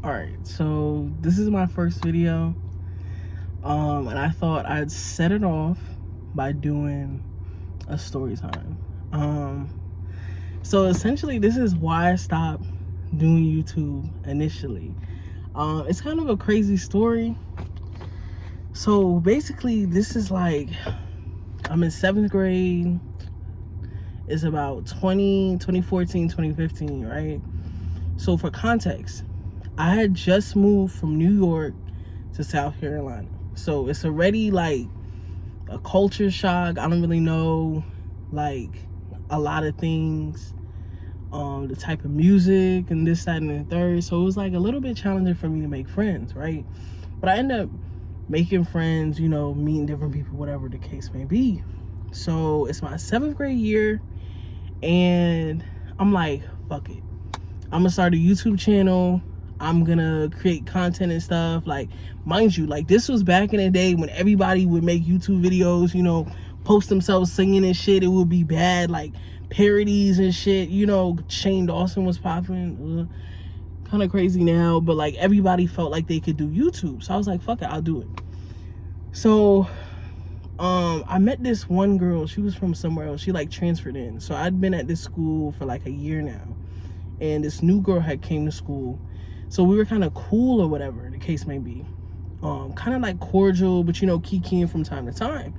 Alright, so this is my first video. And I thought I'd set it off by doing a story time. So essentially this is why I stopped doing YouTube initially. It's kind of a crazy story. So basically this is like, I'm in 7th grade. It's about 2014, 2015, right? So for context, I had just moved from New York to South Carolina. So it's already like a culture shock. I don't really know like a lot of things, the type of music and this, that, and the third. So it was like a little bit challenging for me to make friends, right? But I ended up making friends, you know, meeting different people, whatever the case may be. So it's my 7th grade year and I'm like, fuck it. I'm gonna start a YouTube channel. I'm gonna create content and stuff. Like, mind you, like this was back in the day when everybody would make YouTube videos, you know, post themselves singing and shit. It would be bad, like parodies and shit. You know, Shane Dawson was popping. Kind of crazy now, but like everybody felt like they could do YouTube. So I was like, fuck it, I'll do it. So I met this one girl. She was from somewhere else. She like transferred in. So I'd been at this school for like a year now. And this new girl had came to school. So we were kind of cool or whatever the case may be. Kind of like cordial, but you know, kikiing from time to time.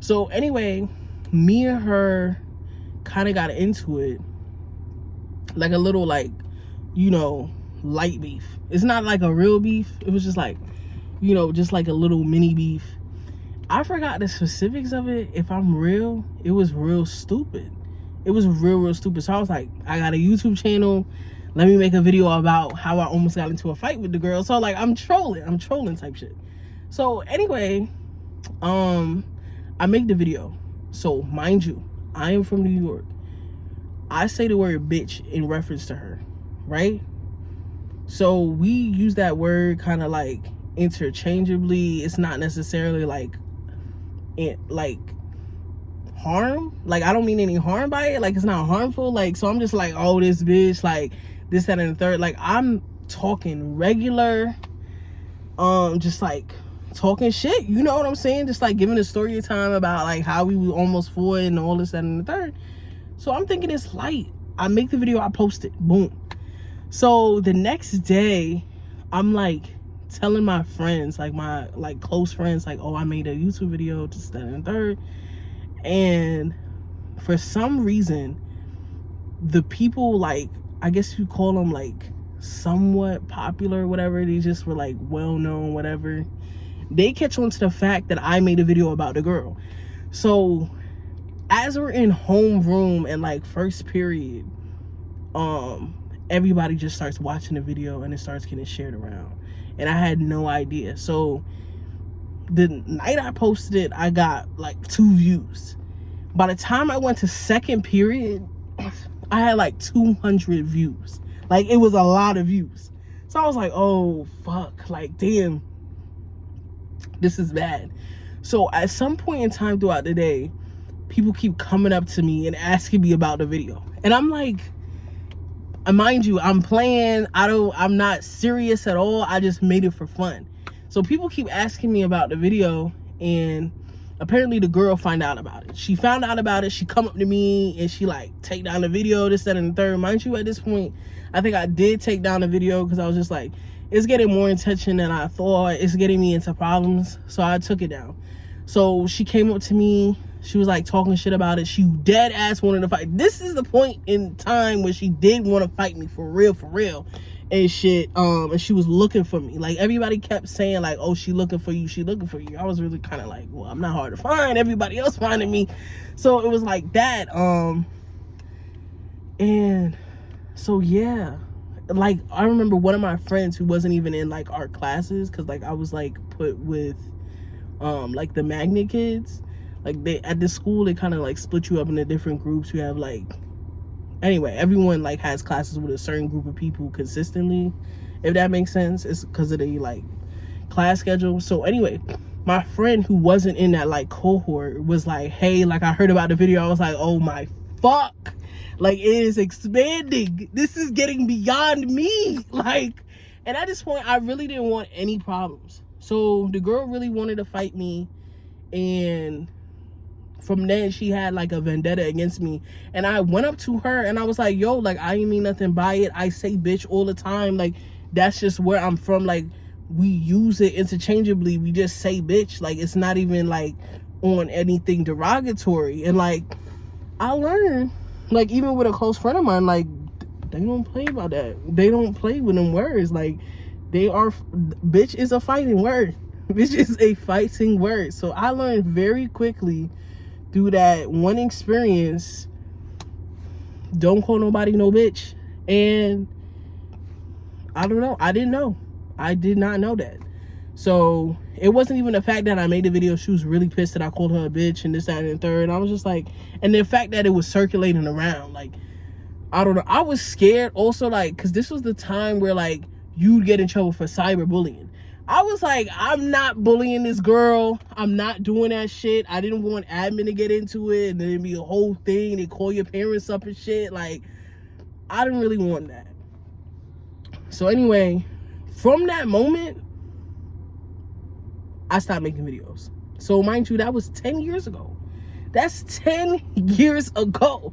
So anyway, me and her kind of got into it. Like a little like, you know, light beef. It's not like a real beef. It was just like, you know, just like a little mini beef. I forgot the specifics of it. If I'm real, it was real stupid. It was real stupid. So I was like, I got a YouTube channel. Let me make a video about how I almost got into a fight with the girl. So like, I'm trolling type shit. So anyway, I make the video. So mind you, I am from New York. I say the word bitch in reference to her, right? So we use that word kind of like interchangeably. It's not necessarily like harm. Like I don't mean any harm by it. Like it's not harmful. Like, so I'm just like, oh, this bitch, like this, that, and the third. Like I'm talking regular, just like talking shit. You know what I'm saying? Just like giving a story time about like how we were almost for it and all this, that, and the third. So I'm thinking it's light. I make the video, I post it, boom. So the next day, I'm like telling my friends, like my like close friends, like, oh, I made a YouTube video, this, that, and the third. And for some reason, the people, like, I guess you call them like somewhat popular, whatever, they just were like well known, whatever, they catch on to the fact that I made a video about the girl. So as we're in homeroom and like first period, everybody just starts watching the video and it starts getting shared around, and I had no idea. So the night I posted it, I got like 2 views. By the time I went to second period, I had like 200 views. Like it was a lot of views. So I was like, oh fuck, like damn, this is bad. So at some point in time throughout the day, people keep coming up to me and asking me about the video, and I'm like, mind you, I'm playing. I'm not serious at all. I just made it for fun. So people keep asking me about the video, and apparently the girl find out about it. She found out about it. She come up to me and she like take down the video, this, that, and the third. Mind you, at this point, I think I did take down the video because I was just like, it's getting more attention than I thought. It's getting me into problems. So I took it down. So she came up to me. She was like talking shit about it. She dead ass wanted to fight. This is the point in time where she did want to fight me for real. And shit, and she was looking for me. Like everybody kept saying like, oh, she looking for you, she looking for you. I was really kind of like, well, I'm not hard to find, everybody else finding me. So it was like that. And so yeah, like I remember one of my friends who wasn't even in like our classes, because like I was like put with like the magnet kids. Like they at this school, they kind of like split you up into different groups. You have like, anyway, everyone like has classes with a certain group of people consistently, if that makes sense. It's because of the like class schedule. So anyway, my friend who wasn't in that like cohort was like, hey, like I heard about the video. I was like, oh my fuck, like it is expanding. This is getting beyond me. Like And at this point, I really didn't want any problems. So the girl really wanted to fight me, and from then she had like a vendetta against me. And I went up to her and I was like, yo, like, I ain't mean nothing by it. I say bitch all the time. Like, that's just where I'm from. Like, we use it interchangeably. We just say bitch. Like, it's not even like on anything derogatory. And like, I learned, like, even with a close friend of mine, like, they don't play about that. They don't play with them words. Like, bitch is a fighting word. Bitch is a fighting word. So I learned very quickly through that one experience, don't call nobody no bitch. And I don't know. I didn't know. I did not know that. So it wasn't even the fact that I made the video. She was really pissed that I called her a bitch and this, that, and the third. I was just like, and the fact that it was circulating around, like, I don't know. I was scared also, like, because this was the time where, like, you'd get in trouble for cyberbullying. I was like, I'm not bullying this girl. I'm not doing that shit. I didn't want admin to get into it and then it'd be a whole thing. They call your parents up and shit. Like, I didn't really want that. So anyway, from that moment, I stopped making videos. So mind you, that was 10 years ago. That's 10 years ago.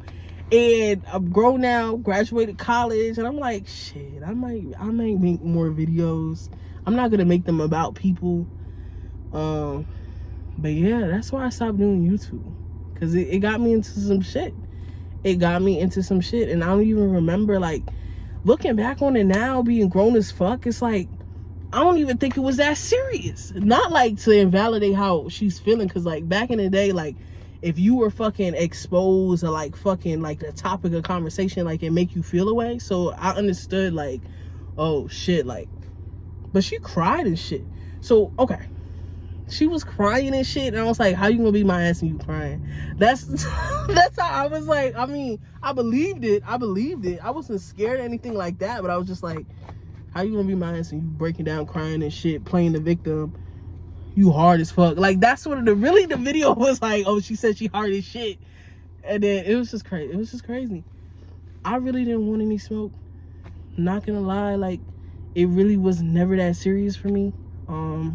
And I'm grown now, graduated college, and I'm like, shit, I might make more videos. I'm not gonna make them about people. But yeah, that's why I stopped doing YouTube. Cause it got me into some shit. It got me into some shit. And I don't even remember, like, looking back on it now, being grown as fuck, it's like, I don't even think it was that serious. Not like to invalidate how she's feeling, cause like back in the day, like, if you were fucking exposed or like fucking like the topic of conversation, like, it make you feel away. So I understood, like, oh shit, like, but she cried and shit. So okay, she was crying and shit, and I was like, how you gonna beat my ass and you crying? That's that's how I was like. I mean, I believed it. I wasn't scared or anything like that, but I was just like, how you gonna beat my ass and you breaking down, crying and shit, playing the victim? You hard as fuck. Like, that's what the video was like. Oh, she said she hard as shit. And then it was just crazy. It was just crazy. I really didn't want any smoke. Not gonna lie, like, it really was never that serious for me. So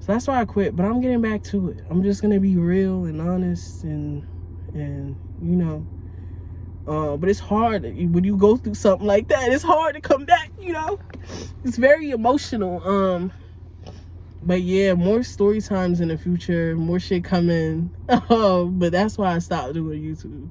that's why I quit. But I'm getting back to it. I'm just gonna be real and honest and you know. But it's hard when you go through something like that. It's hard to come back, you know. It's very emotional. But yeah, more story times in the future, more shit coming. But that's why I stopped doing YouTube.